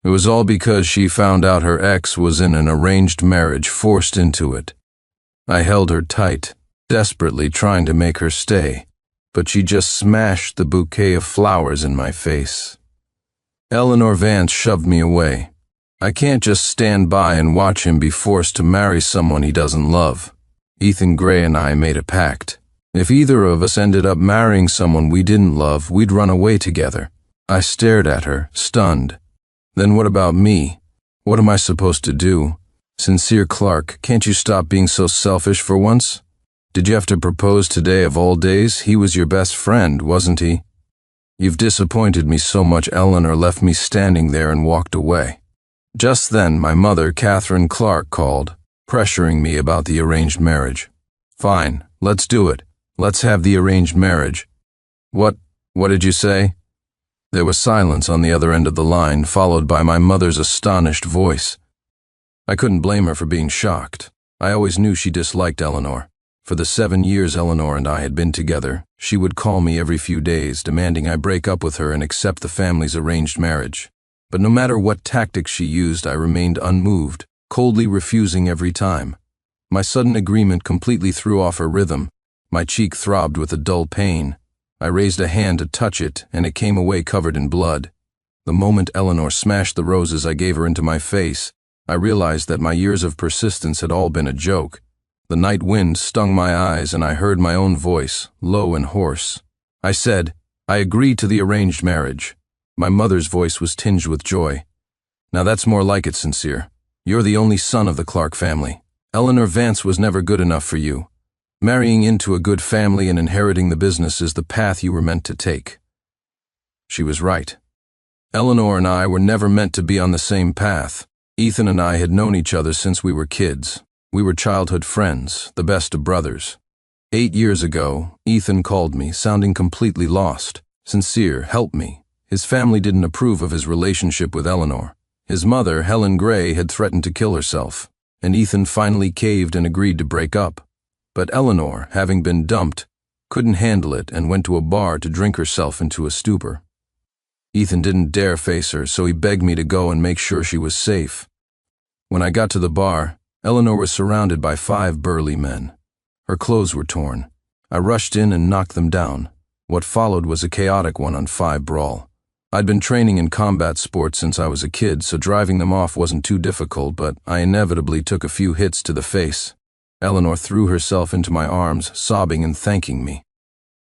It was all because she found out her ex was in an arranged marriage, forced into it. I held her tight, desperately trying to make her stay, but she just smashed the bouquet of flowers in my face. Eleanor Vance shoved me away. I can't just stand by and watch him be forced to marry someone he doesn't love. Ethan Gray and I made a pact. If either of us ended up marrying someone we didn't love, we'd run away together. I stared at her, stunned. Then what about me? What am I supposed to do? Sincere Clark, can't you stop being so selfish for once? Did you have to propose today of all days? He was your best friend, wasn't he? You've disappointed me so much. Eleanor left me standing there and walked away. Just then, my mother, Catherine Clark, called, pressuring me about the arranged marriage. Fine, let's do it. Let's have the arranged marriage. What did you say? There was silence on the other end of the line, followed by my mother's astonished voice. I couldn't blame her for being shocked. I always knew she disliked Eleanor. For the 7 years Eleanor and I had been together, she would call me every few days, demanding I break up with her and accept the family's arranged marriage. But no matter what tactics she used, I remained unmoved, coldly refusing every time. My sudden agreement completely threw off her rhythm. My cheek throbbed with a dull pain. I raised a hand to touch it, and it came away covered in blood. The moment Eleanor smashed the roses I gave her into my face, I realized that my years of persistence had all been a joke. The night wind stung my eyes, and I heard my own voice, low and hoarse. I said, I agree to the arranged marriage. My mother's voice was tinged with joy. Now that's more like it, Sincere. You're the only son of the Clark family. Eleanor Vance was never good enough for you. Marrying into a good family and inheriting the business is the path you were meant to take. She was right. Eleanor and I were never meant to be on the same path. Ethan and I had known each other since we were kids. We were childhood friends, the best of brothers. 8 years ago, Ethan called me, sounding completely lost. Sincere, help me. His family didn't approve of his relationship with Eleanor. His mother, Helen Gray, had threatened to kill herself, and Ethan finally caved and agreed to break up. But Eleanor, having been dumped, couldn't handle it and went to a bar to drink herself into a stupor. Ethan didn't dare face her, so he begged me to go and make sure she was safe. When I got to the bar, Eleanor was surrounded by 5 burly men. Her clothes were torn. I rushed in and knocked them down. What followed was a chaotic 1-on-5 brawl. I'd been training in combat sports since I was a kid, so driving them off wasn't too difficult, but I inevitably took a few hits to the face. Eleanor threw herself into my arms, sobbing and thanking me.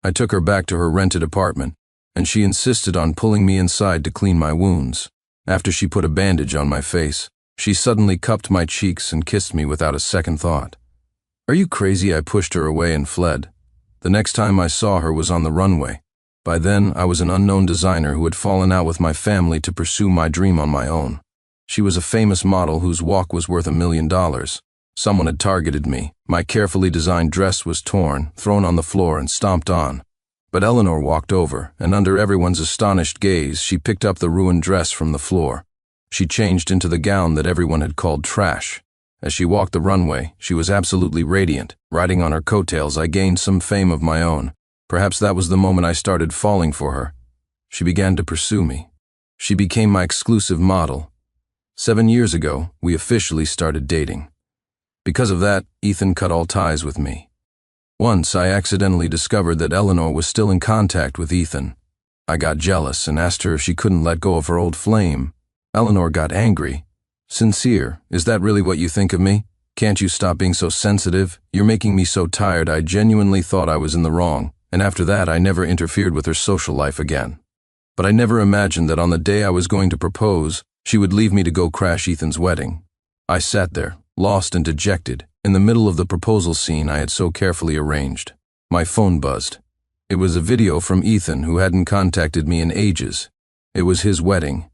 I took her back to her rented apartment, and she insisted on pulling me inside to clean my wounds. After she put a bandage on my face, she suddenly cupped my cheeks and kissed me without a second thought. Are you crazy? I pushed her away and fled. The next time I saw her was on the runway. By then, I was an unknown designer who had fallen out with my family to pursue my dream on my own. She was a famous model whose walk was worth $1 million. Someone had targeted me. My carefully designed dress was torn, thrown on the floor, and stomped on. But Eleanor walked over, and under everyone's astonished gaze, she picked up the ruined dress from the floor. She changed into the gown that everyone had called trash. As she walked the runway, she was absolutely radiant. Riding on her coattails, I gained some fame of my own. Perhaps that was the moment I started falling for her. She began to pursue me. She became my exclusive model. 7 years ago, we officially started dating. Because of that, Ethan cut all ties with me. Once, I accidentally discovered that Eleanor was still in contact with Ethan. I got jealous and asked her if she couldn't let go of her old flame. Eleanor got angry. Sincere, is that really what you think of me? Can't you stop being so sensitive? You're making me so tired. I genuinely thought I was in the wrong, and after that I never interfered with her social life again. But I never imagined that on the day I was going to propose, she would leave me to go crash Ethan's wedding. I sat there, lost and dejected, in the middle of the proposal scene I had so carefully arranged. My phone buzzed. It was a video from Ethan, who hadn't contacted me in ages. It was his wedding.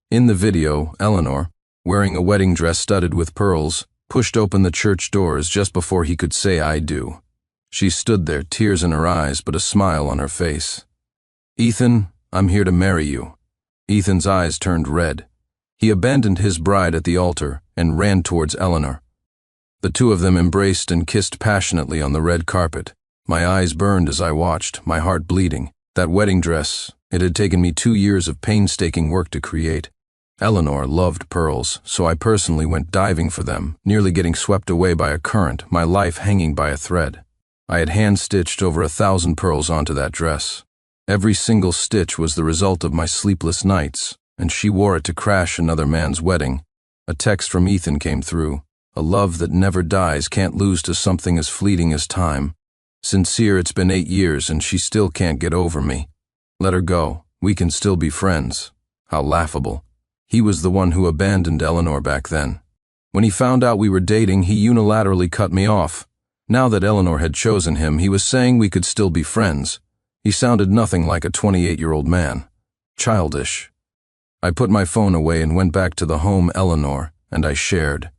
In the video, Eleanor, wearing a wedding dress studded with pearls, pushed open the church doors just before he could say "I do." She stood there, tears in her eyes but a smile on her face. "Ethan, I'm here to marry you." Ethan's eyes turned red. He abandoned his bride at the altar and ran towards Eleanor. The two of them embraced and kissed passionately on the red carpet. My eyes burned as I watched, my heart bleeding. That wedding dress, it had taken me 2 years of painstaking work to create. Eleanor loved pearls, so I personally went diving for them, nearly getting swept away by a current, my life hanging by a thread. I had hand-stitched over 1,000 pearls onto that dress. Every single stitch was the result of my sleepless nights, and she wore it to crash another man's wedding. A text from Ethan came through. A love that never dies can't lose to something as fleeting as time. Sincere, it's been 8 years and she still can't get over me. Let her go. We can still be friends. How laughable. He was the one who abandoned Eleanor back then. When he found out we were dating, he unilaterally cut me off. Now that Eleanor had chosen him, he was saying we could still be friends. He sounded nothing like a 28-year-old man. Childish. I put my phone away and went back to the home Eleanor and I shared.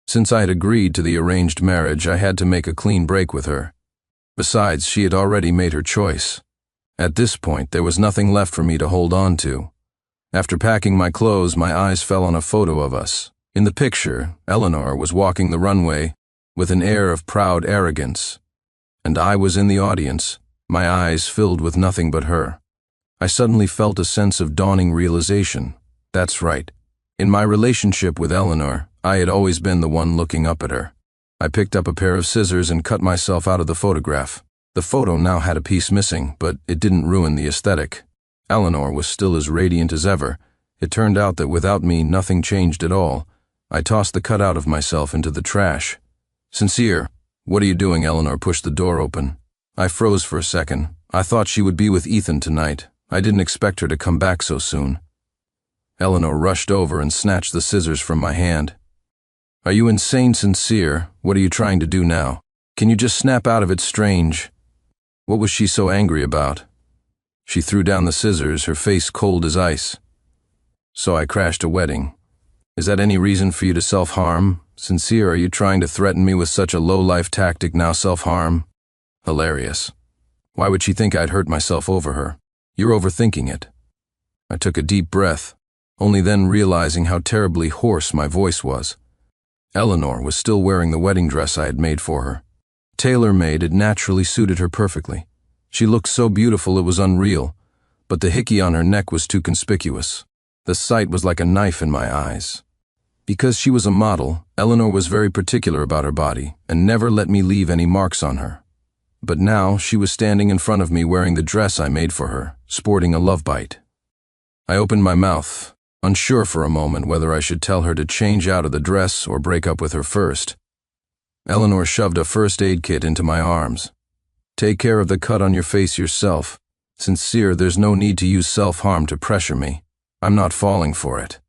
Since I had agreed to the arranged marriage, I had to make a clean break with her. Besides, she had already made her choice. At this point, there was nothing left for me to hold on to. After packing my clothes, my eyes fell on a photo of us. In the picture, Eleanor was walking the runway with an air of proud arrogance, and I was in the audience, my eyes filled with nothing but her. I suddenly felt a sense of dawning realization. That's right. In my relationship with Eleanor, I had always been the one looking up at her. I picked up a pair of scissors and cut myself out of the photograph. The photo now had a piece missing, but it didn't ruin the aesthetic. Eleanor was still as radiant as ever. It turned out that without me, nothing changed at all. I tossed the cutout of myself into the trash. Sincere, what are you doing? Eleanor pushed the door open. I froze for a second. I thought she would be with Ethan tonight. I didn't expect her to come back so soon. Eleanor rushed over and snatched the scissors from my hand. Are you insane, Sincere? What are you trying to do now? Can you just snap out of it? Strange. What was she so angry about? She threw down the scissors, her face cold as ice. So I crashed a wedding. Is that any reason for you to self-harm? Sincere, are you trying to threaten me with such a low-life tactic now, self-harm? Hilarious. Why would she think I'd hurt myself over her? You're overthinking it. I took a deep breath, only then realizing how terribly hoarse my voice was. Eleanor was still wearing the wedding dress I had made for her. Tailor-made, it naturally suited her perfectly. She looked so beautiful it was unreal, but the hickey on her neck was too conspicuous. The sight was like a knife in my eyes. Because she was a model, Eleanor was very particular about her body and never let me leave any marks on her. But now she was standing in front of me wearing the dress I made for her, sporting a love bite. I opened my mouth, unsure for a moment whether I should tell her to change out of the dress or break up with her first. Eleanor shoved a first aid kit into my arms. Take care of the cut on your face yourself. Sincere, there's no need to use self-harm to pressure me. I'm not falling for it.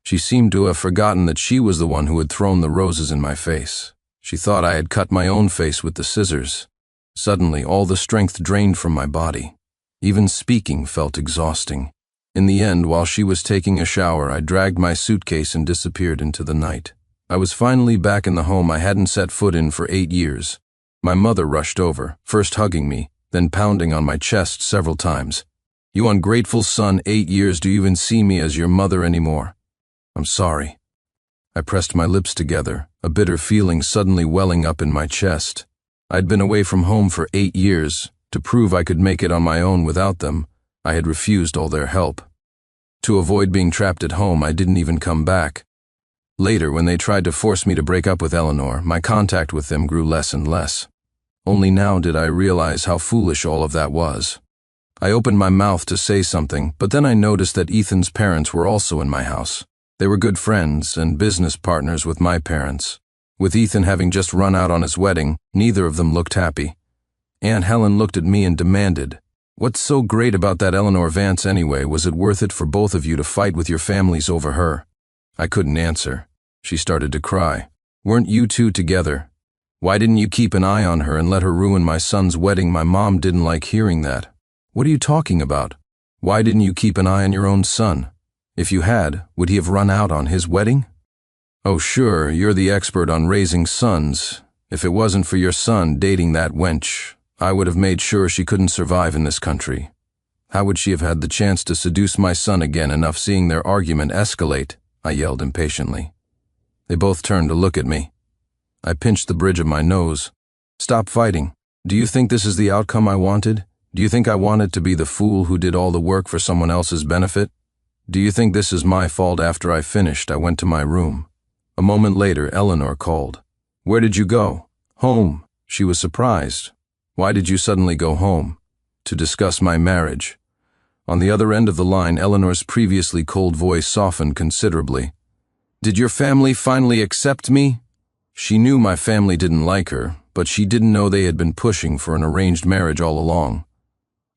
She seemed to have forgotten that she was the one who had thrown the roses in my face. She thought I had cut my own face with the scissors. Suddenly, all the strength drained from my body. Even speaking felt exhausting. In the end, while she was taking a shower, I dragged my suitcase and disappeared into the night. I was finally back in the home I hadn't set foot in for 8 years. My mother rushed over, first hugging me, then pounding on my chest several times. You ungrateful son, 8 years, do you even see me as your mother anymore? I'm sorry. I pressed my lips together, a bitter feeling suddenly welling up in my chest. I'd been away from home for 8 years. To prove I could make it on my own without them, I had refused all their help. To avoid being trapped at home, I didn't even come back. Later, when they tried to force me to break up with Eleanor, my contact with them grew less and less. Only now did I realize how foolish all of that was. I opened my mouth to say something, but then I noticed that Ethan's parents were also in my house. They were good friends and business partners with my parents. With Ethan having just run out on his wedding, neither of them looked happy. Aunt Helen looked at me and demanded, "What's so great about that Eleanor Vance anyway? Was it worth it for both of you to fight with your families over her?" I couldn't answer. She started to cry. "Weren't you two together? Why didn't you keep an eye on her and let her ruin my son's wedding?" My mom didn't like hearing that. "What are you talking about? Why didn't you keep an eye on your own son? If you had, would he have run out on his wedding?" "Oh sure, you're the expert on raising sons. If it wasn't for your son dating that wench, I would have made sure she couldn't survive in this country. How would she have had the chance to seduce my son again? Enough seeing their argument escalate," I yelled impatiently. They both turned to look at me. I pinched the bridge of my nose. "Stop fighting. Do you think this is the outcome I wanted? Do you think I wanted to be the fool who did all the work for someone else's benefit? Do you think this is my fault? After I finished, I went to my room. A moment later, Eleanor called. Where did you go? Home. She was surprised. Why did you suddenly go home? To discuss my marriage. On the other end of the line, Eleanor's previously cold voice softened considerably. Did your family finally accept me? She knew my family didn't like her, but she didn't know they had been pushing for an arranged marriage all along.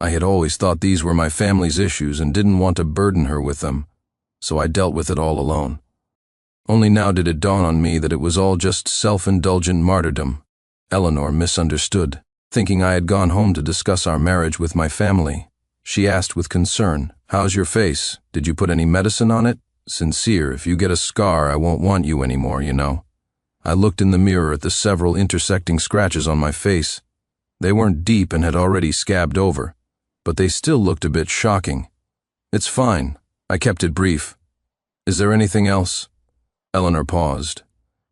I had always thought these were my family's issues and didn't want to burden her with them, so I dealt with it all alone. Only now did it dawn on me that it was all just self-indulgent martyrdom. Eleanor misunderstood, thinking I had gone home to discuss our marriage with my family. She asked with concern, "How's your face? Did you put any medicine on it? Sincere, if you get a scar, I won't want you anymore, you know." I looked in the mirror at the several intersecting scratches on my face. They weren't deep and had already scabbed over, but they still looked a bit shocking. "It's fine." I kept it brief. "Is there anything else?" Eleanor paused.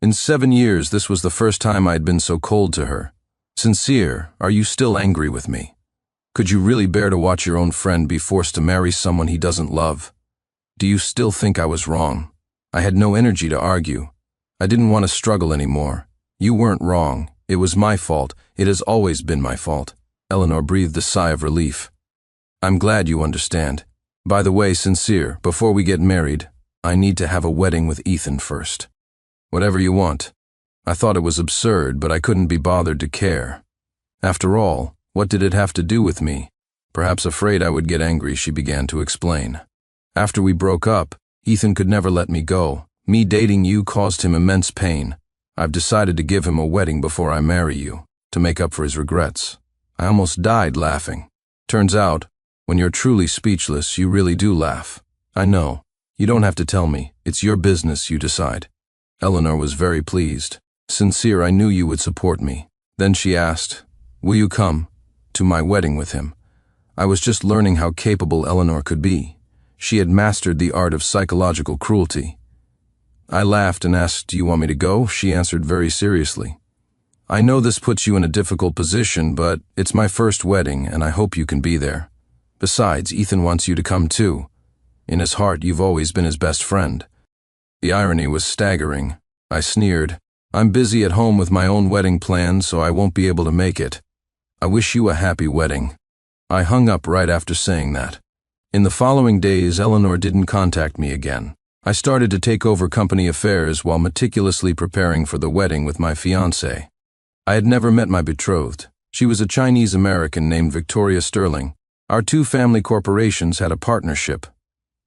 In 7 years, this was the first time I had been so cold to her. "Sincere, are you still angry with me? Could you really bear to watch your own friend be forced to marry someone he doesn't love? Do you still think I was wrong?" I had no energy to argue. I didn't want to struggle anymore. "You weren't wrong. It was my fault. It has always been my fault." Eleanor breathed a sigh of relief. "I'm glad you understand. By the way, Sincere, before we get married, I need to have a wedding with Ethan first." "Whatever you want." I thought it was absurd, but I couldn't be bothered to care. After all, what did it have to do with me? Perhaps afraid I would get angry, she began to explain. "After we broke up, Ethan could never let me go. Me dating you caused him immense pain. I've decided to give him a wedding before I marry you, to make up for his regrets." I almost died laughing. Turns out, when you're truly speechless, you really do laugh. "I know. You don't have to tell me. It's your business, you decide." Eleanor was very pleased. "Sincere, I knew you would support me." Then she asked, "Will you come to my wedding with him?" I was just learning how capable Eleanor could be. She had mastered the art of psychological cruelty. I laughed and asked, "Do you want me to go?" She answered very seriously, "I know this puts you in a difficult position, but it's my first wedding and I hope you can be there. Besides, Ethan wants you to come too. In his heart, you've always been his best friend." The irony was staggering. I sneered, "I'm busy at home with my own wedding plans, so I won't be able to make it. I wish you a happy wedding." I hung up right after saying that. In the following days, Eleanor didn't contact me again. I started to take over company affairs while meticulously preparing for the wedding with my fiancée. I had never met my betrothed. She was a Chinese-American named Victoria Sterling. Our two family corporations had a partnership.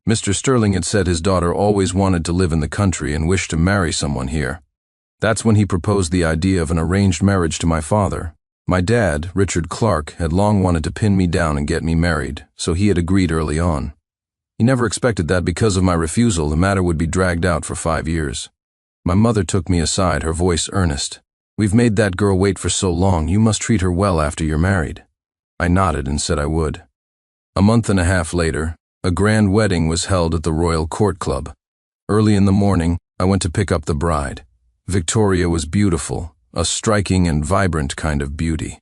Mr. Sterling had said his daughter always wanted to live in the country and wished to marry someone here. That's when he proposed the idea of an arranged marriage to my father. My dad, Richard Clark, had long wanted to pin me down and get me married, so he had agreed early on. He never expected that because of my refusal, the matter would be dragged out for 5 years. My mother took me aside, her voice earnest. "We've made that girl wait for so long, you must treat her well after you're married." I nodded and said I would. A month and a half later, a grand wedding was held at the Royal Court Club. Early in the morning, I went to pick up the bride. Victoria was beautiful, a striking and vibrant kind of beauty.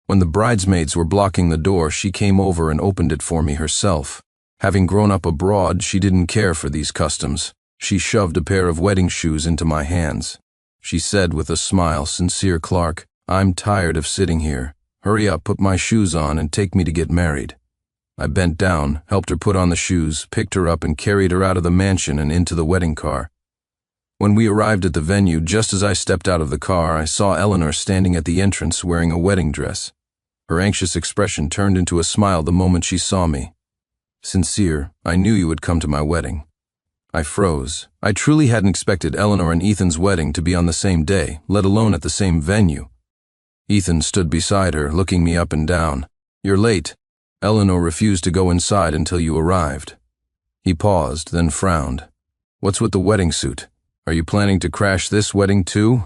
When the bridesmaids were blocking the door, she came over and opened it for me herself. Having grown up abroad, she didn't care for these customs. She shoved a pair of wedding shoes into my hands. She said with a smile, "Sincere, Clark, I'm tired of sitting here. Hurry up, put my shoes on and take me to get married." I bent down, helped her put on the shoes, picked her up and carried her out of the mansion and into the wedding car. When we arrived at the venue, just as I stepped out of the car, I saw Eleanor standing at the entrance wearing a wedding dress. Her anxious expression turned into a smile the moment she saw me. "Sincere, I knew you would come to my wedding." I froze. I truly hadn't expected Eleanor and Ethan's wedding to be on the same day, let alone at the same venue. Ethan stood beside her, looking me up and down. "You're late. Eleanor refused to go inside until you arrived." He paused, then frowned. "What's with the wedding suit? Are you planning to crash this wedding too?"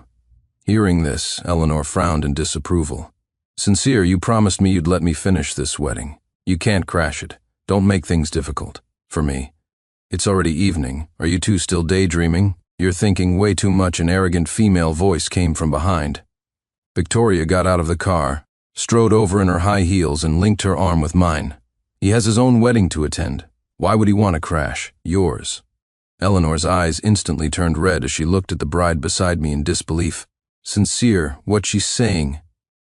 Hearing this, Eleanor frowned in disapproval. "Sincere, you promised me you'd let me finish this wedding. You can't crash it. Don't make things difficult. For me. It's already evening. Are you two still daydreaming? You're thinking way too much." An arrogant female voice came from behind. Victoria got out of the car, strode over in her high heels and linked her arm with mine. "He has his own wedding to attend. Why would he want to crash? Yours. Eleanor's eyes instantly turned red as she looked at the bride beside me in disbelief. Sincere, what's she saying?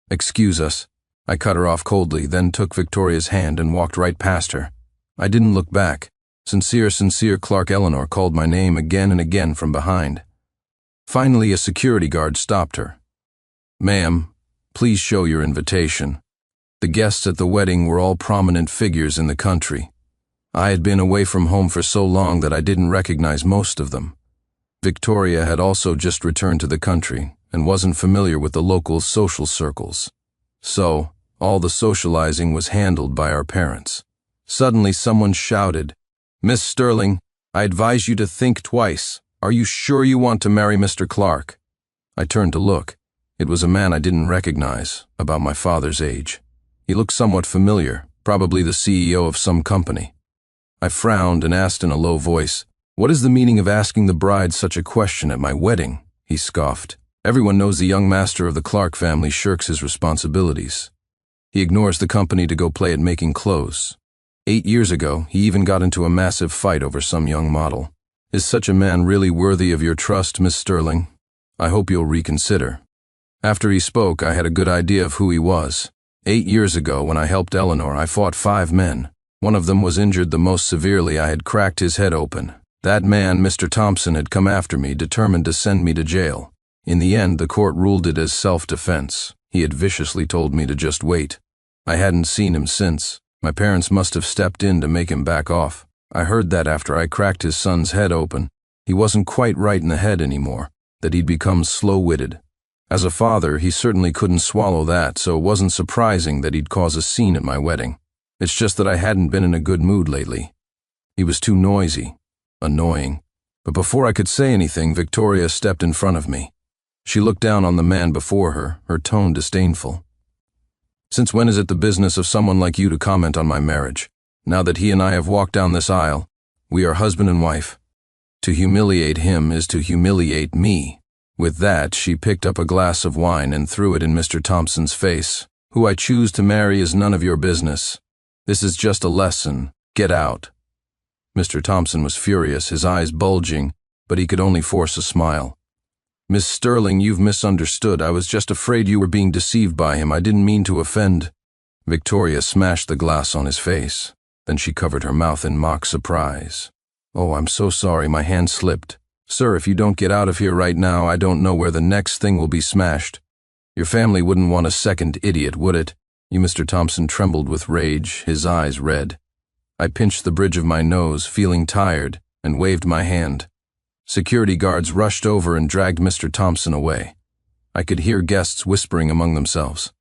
Excuse us. I cut her off coldly, then took Victoria's hand and walked right past her. I didn't look back. Sincere, Clark. Eleanor called my name again and again from behind. Finally, a security guard stopped her. Ma'am, please show your invitation. The guests at the wedding were all prominent figures in the country. I had been away from home for so long that I didn't recognize most of them. Victoria had also just returned to the country and wasn't familiar with the local social circles. So, all the socializing was handled by our parents. Suddenly someone shouted, Miss Sterling, I advise you to think twice. Are you sure you want to marry Mr. Clark? I turned to look. It was a man I didn't recognize, about my father's age. He looked somewhat familiar, probably the CEO of some company. I frowned and asked in a low voice, What is the meaning of asking the bride such a question at my wedding? He scoffed. Everyone knows the young master of the Clark family shirks his responsibilities. He ignores the company to go play at making clothes. 8 years ago, he even got into a massive fight over some young model. Is such a man really worthy of your trust, Miss Sterling? I hope you'll reconsider. After he spoke, I had a good idea of who he was. 8 years ago, when I helped Eleanor, I fought 5 men. One of them was injured the most severely. I had cracked his head open. That man, Mr. Thompson, had come after me, determined to send me to jail. In the end, the court ruled it as self-defense. He had viciously told me to just wait. I hadn't seen him since. My parents must have stepped in to make him back off. I heard that after I cracked his son's head open, he wasn't quite right in the head anymore, that he'd become slow-witted. As a father, he certainly couldn't swallow that, so it wasn't surprising that he'd cause a scene at my wedding. It's just that I hadn't been in a good mood lately. He was too noisy, annoying. But before I could say anything, Victoria stepped in front of me. She looked down on the man before her, her tone disdainful. Since when is it the business of someone like you to comment on my marriage? Now that he and I have walked down this aisle, we are husband and wife. To humiliate him is to humiliate me. With that, she picked up a glass of wine and threw it in Mr. Thompson's face. Who I choose to marry is none of your business. This is just a lesson. Get out. Mr. Thompson was furious, his eyes bulging, but he could only force a smile. Miss Sterling, you've misunderstood. I was just afraid you were being deceived by him. I didn't mean to offend. Victoria smashed the glass on his face. Then she covered her mouth in mock surprise. Oh, I'm so sorry, my hand slipped. Sir, if you don't get out of here right now, I don't know where the next thing will be smashed. Your family wouldn't want a second idiot, would it? Mr. Thompson trembled with rage, his eyes red. I pinched the bridge of my nose, feeling tired, and waved my hand. Security guards rushed over and dragged Mr. Thompson away. I could hear guests whispering among themselves.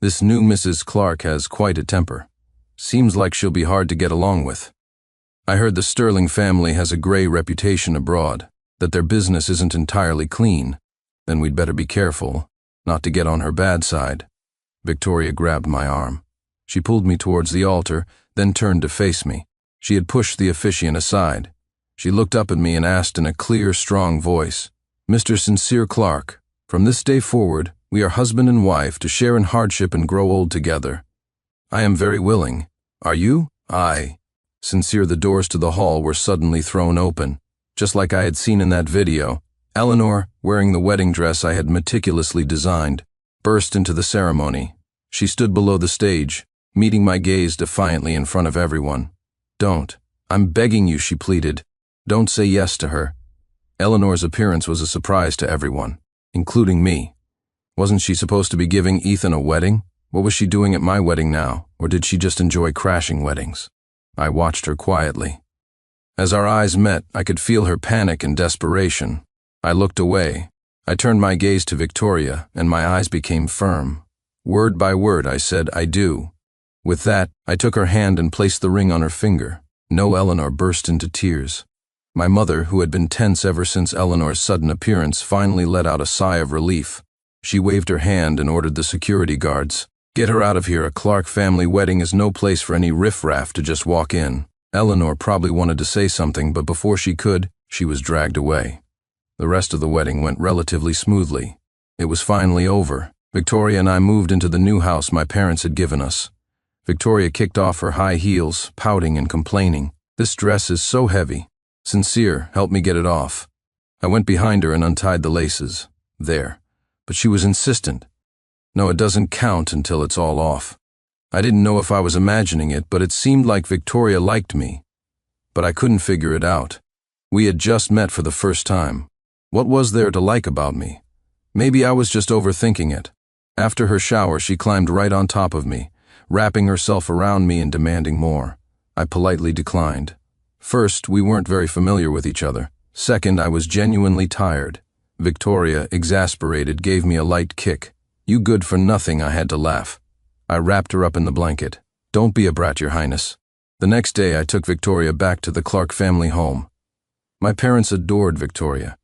This new Mrs. Clark has quite a temper. Seems like she'll be hard to get along with. I heard the Sterling family has a gray reputation abroad, that their business isn't entirely clean. Then we'd better be careful, not to get on her bad side. Victoria grabbed my arm. She pulled me towards the altar, then turned to face me. She had pushed the officiant aside. She looked up at me and asked in a clear, strong voice, Mr. Sincere Clark, from this day forward, we are husband and wife to share in hardship and grow old together. I am very willing. Are you? Aye. Sincere, the doors to the hall were suddenly thrown open. Just like I had seen in that video, Eleanor, wearing the wedding dress I had meticulously designed, burst into the ceremony. She stood below the stage, meeting my gaze defiantly in front of everyone. Don't. I'm begging you, she pleaded. Don't say yes to her. Eleanor's appearance was a surprise to everyone, including me. Wasn't she supposed to be giving Ethan a wedding? What was she doing at my wedding now, or did she just enjoy crashing weddings? I watched her quietly. As our eyes met, I could feel her panic and desperation. I looked away. I turned my gaze to Victoria, and my eyes became firm. Word by word, I said, I do. With that, I took her hand and placed the ring on her finger. No, Eleanor burst into tears. My mother, who had been tense ever since Eleanor's sudden appearance, finally let out a sigh of relief. She waved her hand and ordered the security guards. Get her out of here. A Clark family wedding is no place for any riffraff to just walk in. Eleanor probably wanted to say something, but before she could, she was dragged away. The rest of the wedding went relatively smoothly. It was finally over. Victoria and I moved into the new house my parents had given us. Victoria kicked off her high heels, pouting and complaining. "This dress is so heavy. Sincere, help me get it off." I went behind her and untied the laces. There. But she was insistent. "No, it doesn't count until it's all off." I didn't know if I was imagining it, but it seemed like Victoria liked me. But I couldn't figure it out. We had just met for the first time. What was there to like about me? Maybe I was just overthinking it. After her shower, she climbed right on top of me, wrapping herself around me and demanding more. I politely declined. First, we weren't very familiar with each other. Second, I was genuinely tired. Victoria, exasperated, gave me a light kick. "You good for nothing," I had to laugh. I wrapped her up in the blanket. "Don't be a brat, Your Highness." The next day, I took Victoria back to the Clark family home. My parents adored Victoria.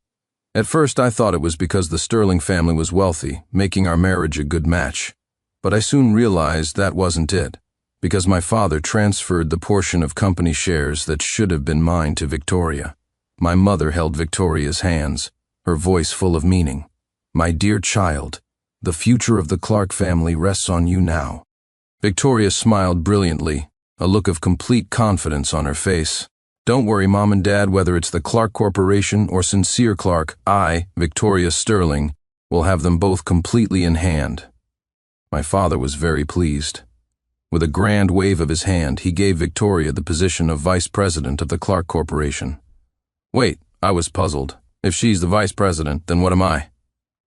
At first, I thought it was because the Sterling family was wealthy, making our marriage a good match. But I soon realized that wasn't it, because my father transferred the portion of company shares that should have been mine to Victoria. My mother held Victoria's hands, her voice full of meaning. "My dear child, the future of the Clark family rests on you now." Victoria smiled brilliantly, a look of complete confidence on her face. "Don't worry, Mom and Dad, whether it's the Clark Corporation or Sincere Clark, I, Victoria Sterling, will have them both completely in hand." My father was very pleased. With a grand wave of his hand, he gave Victoria the position of Vice President of the Clark Corporation. "Wait," I was puzzled. "If she's the Vice President, then what am I?"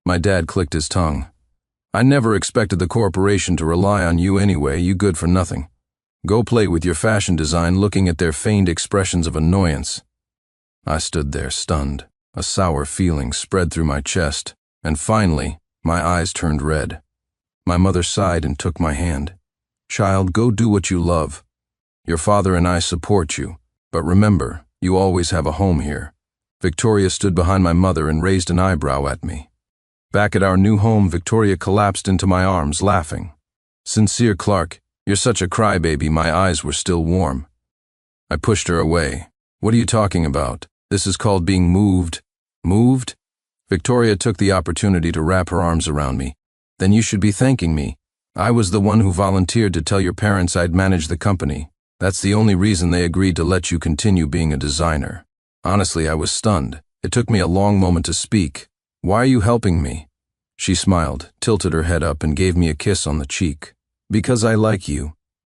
My dad clicked his tongue. "I never expected the corporation to rely on you anyway, you good for nothing. Go play with your fashion design, looking at their feigned expressions of annoyance." I stood there, stunned. A sour feeling spread through my chest, and finally, my eyes turned red. My mother sighed and took my hand. "Child, go do what you love. Your father and I support you, but remember, you always have a home here." Victoria stood behind my mother and raised an eyebrow at me. Back at our new home, Victoria collapsed into my arms, laughing. "Sincere Clark, you're such a crybaby." My eyes were still warm. I pushed her away. "What are you talking about? This is called being moved." "Moved?" Victoria took the opportunity to wrap her arms around me. "Then you should be thanking me. I was the one who volunteered to tell your parents I'd manage the company. That's the only reason they agreed to let you continue being a designer." Honestly, I was stunned. It took me a long moment to speak. "Why are you helping me?" She smiled, tilted her head up, and gave me a kiss on the cheek. "Because I like you."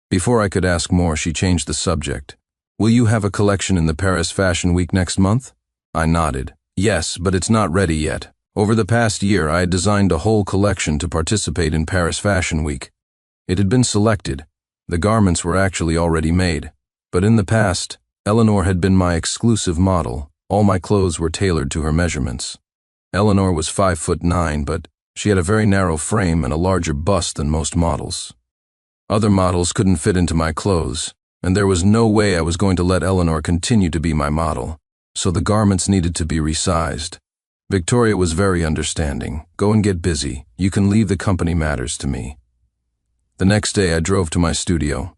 Before I could ask more, she changed the subject. "Will you have a collection in the Paris Fashion Week next month?" I nodded. "Yes, but it's not ready yet. Over the past year, I had designed a whole collection to participate in Paris Fashion Week. It had been selected. The garments were actually already made. But in the past, Eleanor had been my exclusive model. All my clothes were tailored to her measurements. Eleanor was 5'9", but she had a very narrow frame and a larger bust than most models. Other models couldn't fit into my clothes, and there was no way I was going to let Eleanor continue to be my model, so the garments needed to be resized. Victoria was very understanding. "Go and get busy. You can leave the company matters to me." The next day I drove to my studio.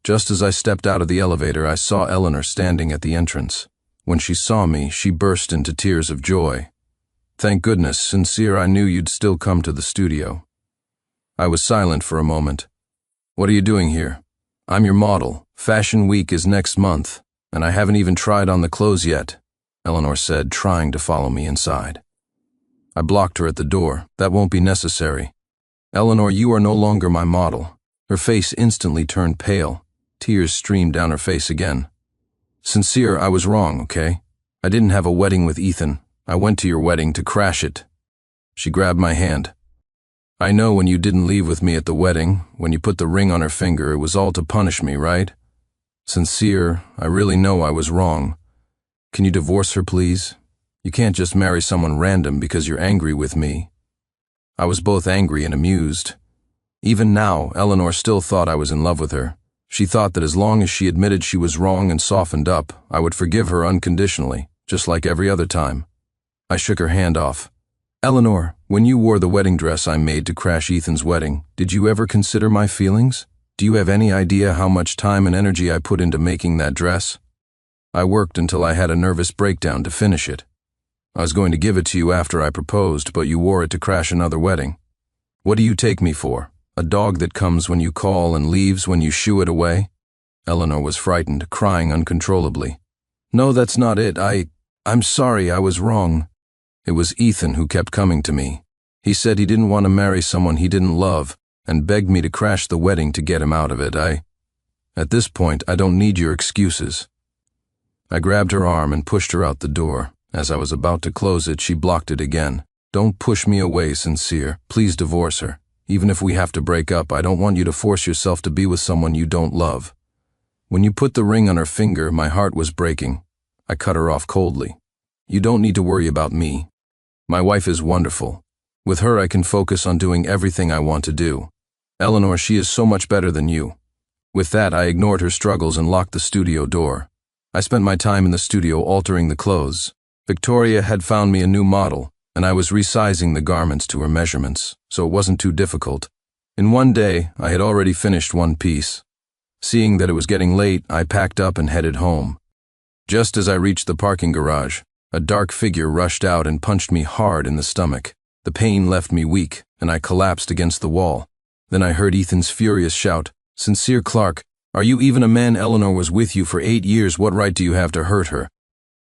Just as I stepped out of the elevator, I saw Eleanor standing at the entrance. When she saw me, she burst into tears of joy. "Thank goodness, Sincere, I knew you'd still come to the studio." I was silent for a moment. "What are you doing here?" "I'm your model. Fashion Week is next month, and I haven't even tried on the clothes yet," Eleanor said, trying to follow me inside. I blocked her at the door. "That won't be necessary." "Eleanor, you are no longer my model." Her face instantly turned pale. Tears streamed down her face again. "Sincere, I was wrong, okay? I didn't have a wedding with Ethan. I went to your wedding to crash it." She grabbed my hand. "I know when you didn't leave with me at the wedding, when you put the ring on her finger, it was all to punish me, right? Sincere, I really know I was wrong. Can you divorce her, please? You can't just marry someone random because you're angry with me." I was both angry and amused. Even now, Eleanor still thought I was in love with her. She thought that as long as she admitted she was wrong and softened up, I would forgive her unconditionally, just like every other time. I shook her hand off. "Eleanor, when you wore the wedding dress I made to crash Ethan's wedding, did you ever consider my feelings? Do you have any idea how much time and energy I put into making that dress? I worked until I had a nervous breakdown to finish it. I was going to give it to you after I proposed, but you wore it to crash another wedding. What do you take me for? A dog that comes when you call and leaves when you shoo it away?" Eleanor was frightened, crying uncontrollably. No, that's not it. I'm sorry, I was wrong. It was Ethan who kept coming to me. He said he didn't want to marry someone he didn't love and begged me to crash the wedding to get him out of it. At this point, I don't need your excuses. I grabbed her arm and pushed her out the door. As I was about to close it, she blocked it again. Don't push me away, Sincere. Please divorce her. Even if we have to break up, I don't want you to force yourself to be with someone you don't love. When you put the ring on her finger, my heart was breaking. I cut her off coldly. You don't need to worry about me. My wife is wonderful. With her, I can focus on doing everything I want to do. Eleanor, she is so much better than you. With that, I ignored her struggles and locked the studio door. I spent my time in the studio altering the clothes. Victoria had found me a new model, and I was resizing the garments to her measurements, so it wasn't too difficult. In one day, I had already finished one piece. Seeing that it was getting late, I packed up and headed home. Just as I reached the parking garage, a dark figure rushed out and punched me hard in the stomach. The pain left me weak, and I collapsed against the wall. Then I heard Ethan's furious shout, Sincere Clark, are you even a man? Eleanor was with you for 8 years. What right do you have to hurt her?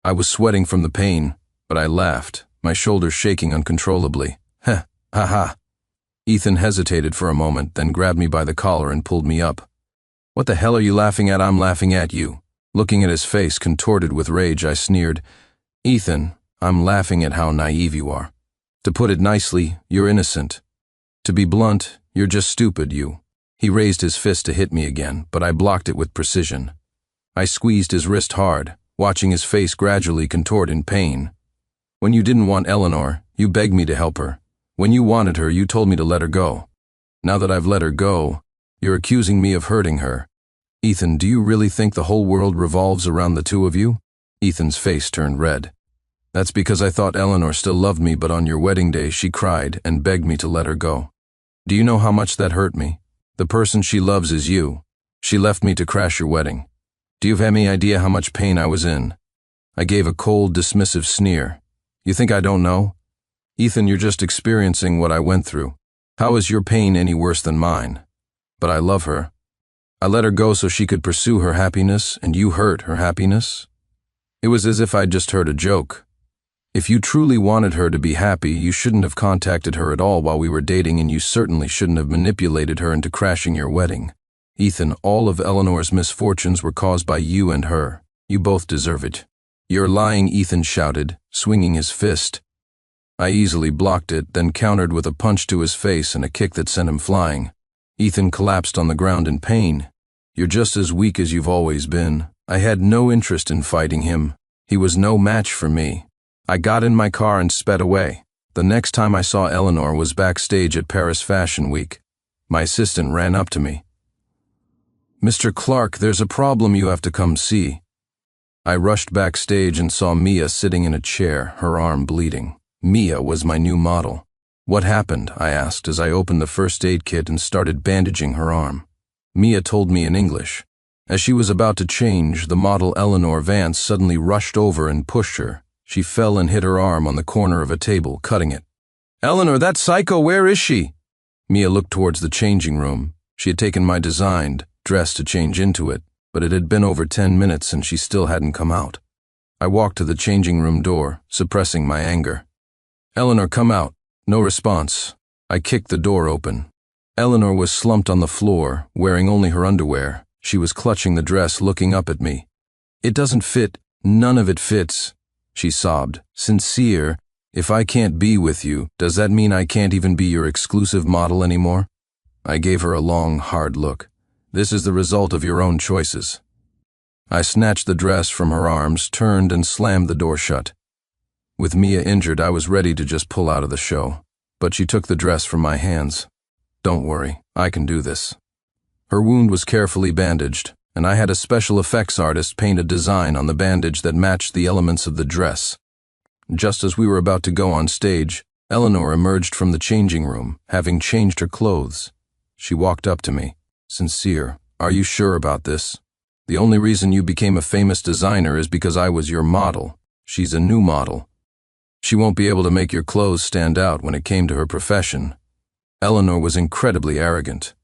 I was sweating from the pain, but I laughed, my shoulders shaking uncontrollably. Heh, ha ha. Ethan hesitated for a moment, then grabbed me by the collar and pulled me up. What the hell are you laughing at? I'm laughing at you. Looking at his face contorted with rage, I sneered. Ethan, I'm laughing at how naive you are. To put it nicely, you're innocent. To be blunt, you're just stupid, you. He raised his fist to hit me again, but I blocked it with precision. I squeezed his wrist hard, watching his face gradually contort in pain. When you didn't want Eleanor, you begged me to help her. When you wanted her, you told me to let her go. Now that I've let her go, you're accusing me of hurting her. Ethan, do you really think the whole world revolves around the two of you? Ethan's face turned red. That's because I thought Eleanor still loved me, but on your wedding day she cried and begged me to let her go. Do you know how much that hurt me? The person she loves is you. She left me to crash your wedding. Do you have any idea how much pain I was in? I gave a cold, dismissive sneer. You think I don't know? Ethan, you're just experiencing what I went through. How is your pain any worse than mine? But I love her. I let her go so she could pursue her happiness, and you hurt her happiness? It was as if I'd just heard a joke. If you truly wanted her to be happy, you shouldn't have contacted her at all while we were dating, and you certainly shouldn't have manipulated her into crashing your wedding. Ethan, all of Eleanor's misfortunes were caused by you and her. You both deserve it. You're lying, Ethan shouted, swinging his fist. I easily blocked it, then countered with a punch to his face and a kick that sent him flying. Ethan collapsed on the ground in pain. You're just as weak as you've always been. I had no interest in fighting him. He was no match for me. I got in my car and sped away. The next time I saw Eleanor was backstage at Paris Fashion Week. My assistant ran up to me. Mr. Clark, there's a problem, you have to come see. I rushed backstage and saw Mia sitting in a chair, her arm bleeding. Mia was my new model. What happened? I asked as I opened the first aid kit and started bandaging her arm. Mia told me in English. As she was about to change, the model Eleanor Vance suddenly rushed over and pushed her. She fell and hit her arm on the corner of a table, cutting it. Eleanor, that psycho, where is she? Mia looked towards the changing room. She had taken my designed dress to change into it, but it had been over 10 minutes and she still hadn't come out. I walked to the changing room door, suppressing my anger. Eleanor, come out. No response. I kicked the door open. Eleanor was slumped on the floor, wearing only her underwear. She was clutching the dress, looking up at me. It doesn't fit. None of it fits. She sobbed. Sincere, if I can't be with you, does that mean I can't even be your exclusive model anymore? I gave her a long, hard look. This is the result of your own choices. I snatched the dress from her arms, turned and slammed the door shut. With Mia injured, I was ready to just pull out of the show, but she took the dress from my hands. Don't worry, I can do this. Her wound was carefully bandaged, and I had a special effects artist paint a design on the bandage that matched the elements of the dress. Just as we were about to go on stage, Eleanor emerged from the changing room, having changed her clothes. She walked up to me. Sincere, are you sure about this? The only reason you became a famous designer is because I was your model. She's a new model. She won't be able to make your clothes stand out when it came to her profession. Eleanor was incredibly arrogant.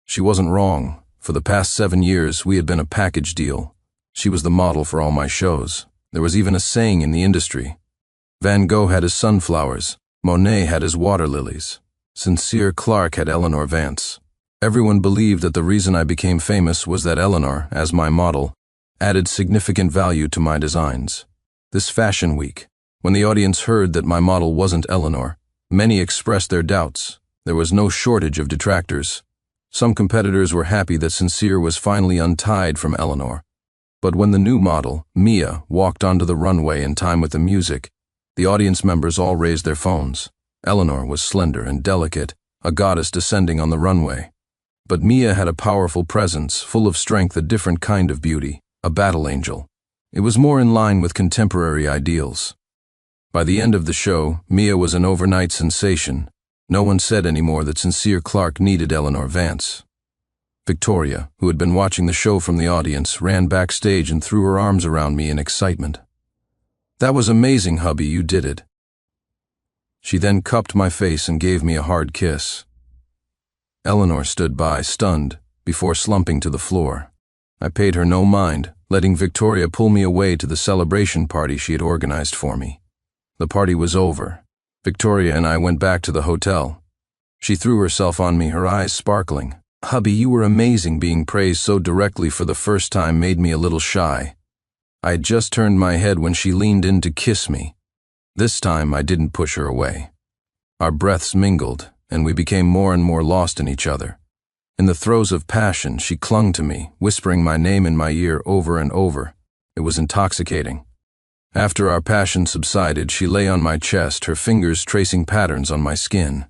She wasn't wrong. For the past 7 years, we had been a package deal. She was the model for all my shows. There was even a saying in the industry. Van Gogh had his sunflowers. Monet had his water lilies. Sincere Clark had Eleanor Vance. Everyone believed that the reason I became famous was that Eleanor, as my model, added significant value to my designs. This fashion week, when the audience heard that my model wasn't Eleanor, many expressed their doubts. There was no shortage of detractors. Some competitors were happy that Sincere was finally untied from Eleanor. But when the new model, Mia, walked onto the runway in time with the music, the audience members all raised their phones. Eleanor was slender and delicate, a goddess descending on the runway. But Mia had a powerful presence, full of strength, a different kind of beauty, a battle angel. It was more in line with contemporary ideals. By the end of the show, Mia was an overnight sensation. No one said anymore that Sincere Clark needed Eleanor Vance. Victoria, who had been watching the show from the audience, ran backstage and threw her arms around me in excitement. "That was amazing, hubby, you did it." She then cupped my face and gave me a hard kiss. Eleanor stood by, stunned, before slumping to the floor. I paid her no mind, letting Victoria pull me away to the celebration party she had organized for me. The party was over. Victoria and I went back to the hotel. She threw herself on me, her eyes sparkling. "Hubby, you were amazing. Being praised so directly for the first time made me a little shy." I had just turned my head when she leaned in to kiss me. This time I didn't push her away. Our breaths mingled, and we became more and more lost in each other. In the throes of passion, she clung to me, whispering my name in my ear over and over. It was intoxicating. After our passion subsided, she lay on my chest, her fingers tracing patterns on my skin.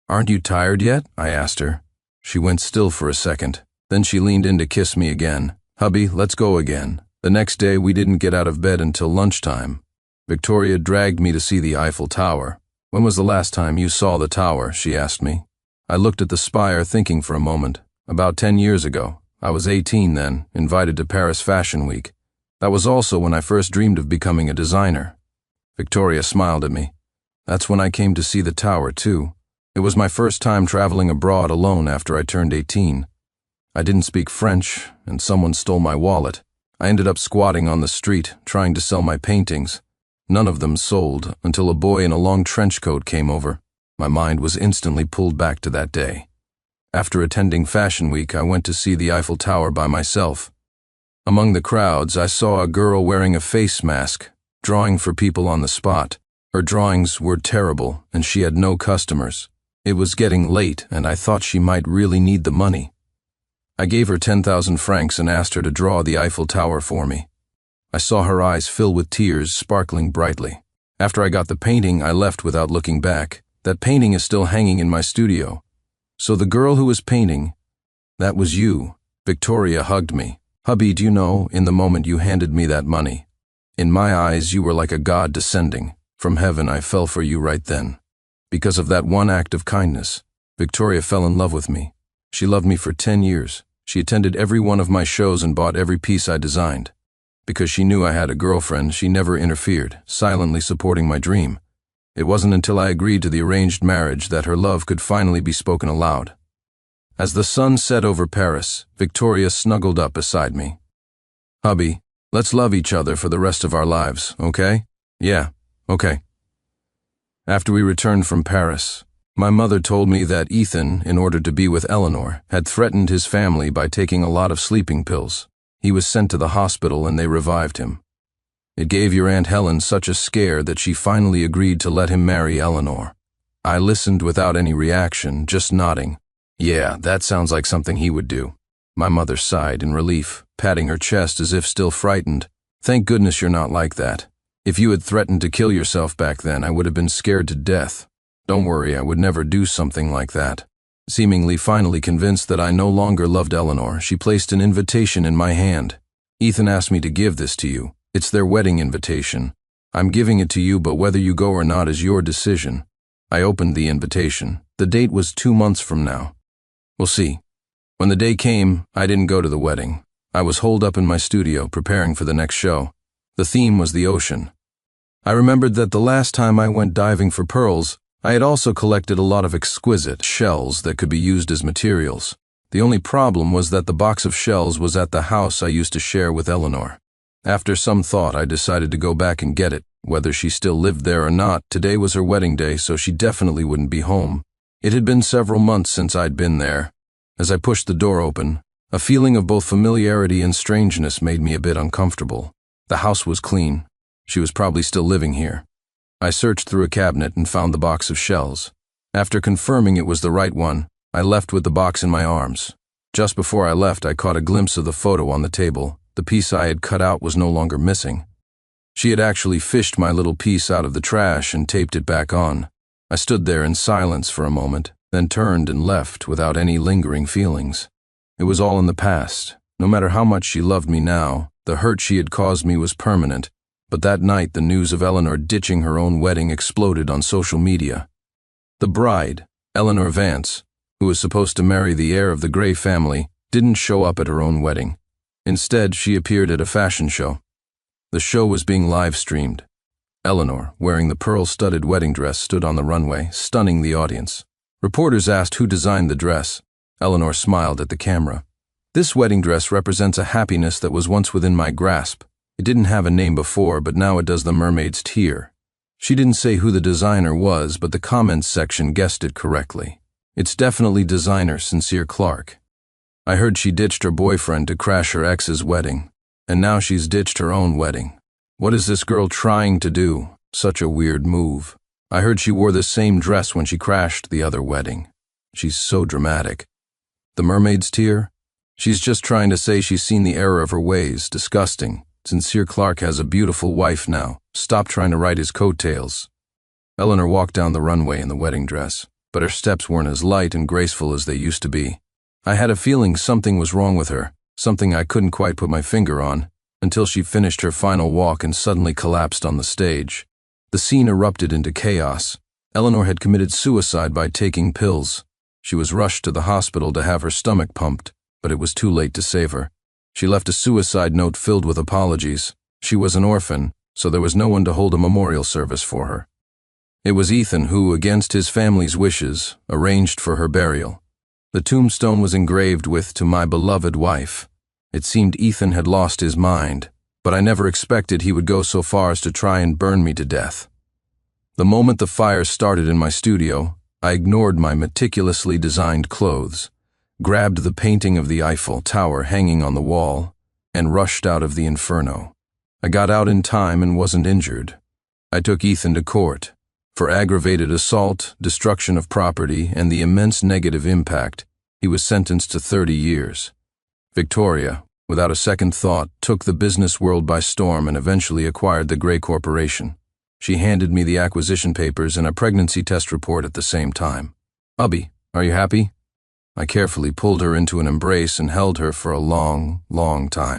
"Aren't you tired yet?" I asked her. She went still for a second. Then she leaned in to kiss me again. "Hubby, let's go again." The next day, we didn't get out of bed until lunchtime. Victoria dragged me to see the Eiffel Tower. "When was the last time you saw the tower?" she asked me. I looked at the spire, thinking for a moment. About 10 years ago. I was 18 then, invited to Paris Fashion Week. That was also when I first dreamed of becoming a designer. Victoria smiled at me. "That's when I came to see the tower, too. It was my first time traveling abroad alone after I turned 18. I didn't speak French, and someone stole my wallet. I ended up squatting on the street, trying to sell my paintings. None of them sold, until a boy in a long trench coat came over. My mind was instantly pulled back to that day. After attending Fashion Week, I went to see the Eiffel Tower by myself. Among the crowds, I saw a girl wearing a face mask, drawing for people on the spot. Her drawings were terrible, and she had no customers. It was getting late, and I thought she might really need the money. I gave her 10,000 francs and asked her to draw the Eiffel Tower for me. I saw her eyes fill with tears, sparkling brightly. After I got the painting, I left without looking back. That painting is still hanging in my studio. So the girl who was painting, that was you. Victoria hugged me. "Hubby, do you know, in the moment you handed me that money, in my eyes you were like a god descending. From heaven I fell for you right then. Because of that one act of kindness, Victoria fell in love with me. She loved me for 10 years. She attended every one of my shows and bought every piece I designed. Because she knew I had a girlfriend, she never interfered, silently supporting my dream. It wasn't until I agreed to the arranged marriage that her love could finally be spoken aloud." As the sun set over Paris, Victoria snuggled up beside me. "Hubby, let's love each other for the rest of our lives, okay?" "Yeah, okay." After we returned from Paris, my mother told me that Ethan, in order to be with Eleanor, had threatened his family by taking a lot of sleeping pills. He was sent to the hospital and they revived him. It gave your Aunt Helen such a scare that she finally agreed to let him marry Eleanor. I listened without any reaction, just nodding. "Yeah, that sounds like something he would do." My mother sighed in relief, patting her chest as if still frightened. "Thank goodness you're not like that. If you had threatened to kill yourself back then, I would have been scared to death. Don't worry, I would never do something like that." Seemingly finally convinced that I no longer loved Eleanor, she placed an invitation in my hand. "Ethan asked me to give this to you. It's their wedding invitation. I'm giving it to you, but whether you go or not is your decision." I opened the invitation. The date was 2 months from now. We'll see. When the day came, I didn't go to the wedding. I was holed up in my studio, preparing for the next show. The theme was the ocean. I remembered that the last time I went diving for pearls, I had also collected a lot of exquisite shells that could be used as materials. The only problem was that the box of shells was at the house I used to share with Eleanor. After some thought, I decided to go back and get it. Whether she still lived there or not, today was her wedding day, so she definitely wouldn't be home. It had been several months since I'd been there. As I pushed the door open, a feeling of both familiarity and strangeness made me a bit uncomfortable. The house was clean. She was probably still living here. I searched through a cabinet and found the box of shells. After confirming it was the right one, I left with the box in my arms. Just before I left, I caught a glimpse of the photo on the table. The piece I had cut out was no longer missing. She had actually fished my little piece out of the trash and taped it back on. I stood there in silence for a moment, then turned and left without any lingering feelings. It was all in the past. No matter how much she loved me now, the hurt she had caused me was permanent. But that night, the news of Eleanor ditching her own wedding exploded on social media. The bride, Eleanor Vance, who was supposed to marry the heir of the Gray family, didn't show up at her own wedding. Instead, she appeared at a fashion show. The show was being live-streamed. Eleanor, wearing the pearl-studded wedding dress, stood on the runway, stunning the audience. Reporters asked who designed the dress. Eleanor smiled at the camera. "This wedding dress represents a happiness that was once within my grasp. It didn't have a name before, but now it does the mermaid's tear." She didn't say who the designer was, but the comments section guessed it correctly. "It's definitely designer Sincere Clark." I heard she ditched her boyfriend to crash her ex's wedding, and now she's ditched her own wedding. What is this girl trying to do? Such a weird move. I heard she wore the same dress when she crashed the other wedding. She's so dramatic. The mermaid's tear? She's just trying to say she's seen the error of her ways. Disgusting. Sincere Clark has a beautiful wife now. Stop trying to ride his coattails. Eleanor walked down the runway in the wedding dress, but her steps weren't as light and graceful as they used to be. I had a feeling something was wrong with her, something I couldn't quite put my finger on, until she finished her final walk and suddenly collapsed on the stage. The scene erupted into chaos. Eleanor had committed suicide by taking pills. She was rushed to the hospital to have her stomach pumped, but it was too late to save her. She left a suicide note filled with apologies. She was an orphan, so there was no one to hold a memorial service for her. It was Ethan who, against his family's wishes, arranged for her burial. The tombstone was engraved with, "To my beloved wife." It seemed Ethan had lost his mind, but I never expected he would go so far as to try and burn me to death. The moment the fire started in my studio, I ignored my meticulously designed clothes, grabbed the painting of the Eiffel Tower hanging on the wall, and rushed out of the inferno. I got out in time and wasn't injured. I took Ethan to court. For aggravated assault, destruction of property, and the immense negative impact, he was sentenced to 30 years. Victoria, without a second thought, took the business world by storm and eventually acquired the Gray Corporation. She handed me the acquisition papers and a pregnancy test report at the same time. "Hubby, are you happy?" I carefully pulled her into an embrace and held her for a long, long time.